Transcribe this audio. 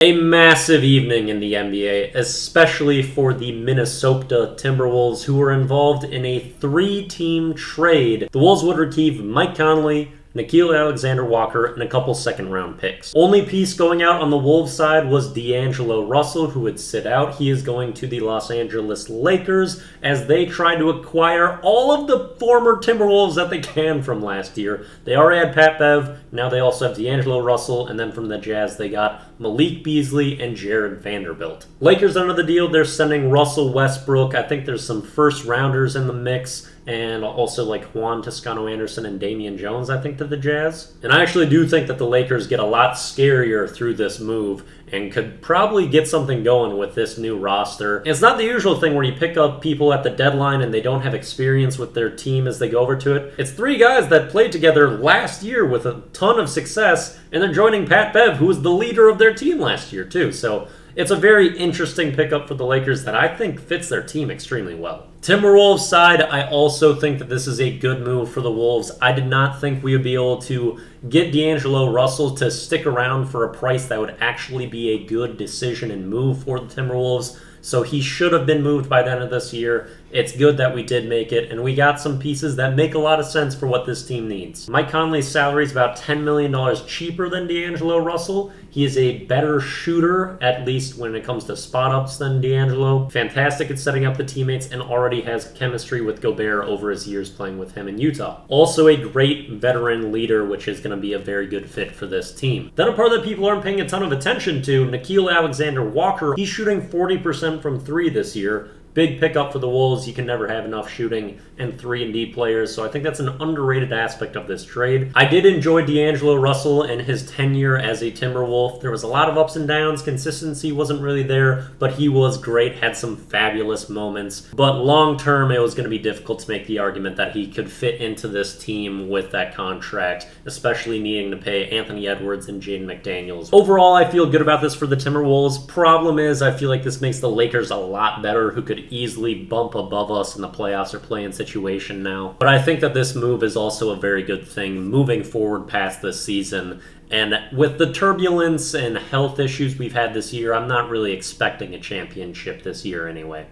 A massive evening in the NBA, especially for the Minnesota Timberwolves, who were involved in a three-team trade. The Wolves would receive Mike Connelly, Nickeil Alexander-Walker, and a couple second-round picks. Only piece going out on the Wolves side was D'Angelo Russell, who would sit out. He is going to the Los Angeles Lakers as they try to acquire all of the former Timberwolves that they can from last year. They already had Pat Bev, now they also have D'Angelo Russell, and then from the Jazz they got Malik Beasley and Jared Vanderbilt. Lakers under the deal, they're sending Russell Westbrook. I think there's some first-rounders in the mix, and also like Juan Toscano-Anderson and Damian Jones, I think, to the Jazz. And I actually do think that the Lakers get a lot scarier through this move and could probably get something going with this new roster. It's not the usual thing where you pick up people at the deadline and they don't have experience with their team as they go over to it. It's three guys that played together last year with a ton of success, and they're joining Pat Bev, who was the leader of their team last year too. So it's a very interesting pickup for the Lakers that I think fits their team extremely well. Timberwolves side, I also think that this is a good move for the Wolves. I did not think we would be able to get D'Angelo Russell to stick around for a price that would actually be a good decision and move for the Timberwolves. So he should have been moved by the end of this year. It's good that we did make it, and we got some pieces that make a lot of sense for what this team needs. Mike Conley's salary is about $10 million cheaper than D'Angelo Russell. He is a better shooter, at least when it comes to spot-ups, than D'Angelo. Fantastic at setting up the teammates and already has chemistry with Gobert over his years playing with him in Utah. Also a great veteran leader, which is going to be a very good fit for this team. Then a part that people aren't paying a ton of attention to, Nickeil Alexander-Walker. He's shooting 40% from three this year. Big pickup for the Wolves. You can never have enough shooting and 3-and-D players, so I think that's an underrated aspect of this trade. I did enjoy D'Angelo Russell and his tenure as a Timberwolf. There was a lot of ups and downs. Consistency wasn't really there, but he was great, had some fabulous moments. But long term, it was going to be difficult to make the argument that he could fit into this team with that contract, especially needing to pay Anthony Edwards and Jaden McDaniels. Overall, I feel good about this for the Timberwolves. Problem is, I feel like this makes the Lakers a lot better, who could easily bump above us in the playoffs or play-in situation now. But I think that this move is also a very good thing moving forward past this season. And with the turbulence and health issues we've had this year, I'm not really expecting a championship this year anyway.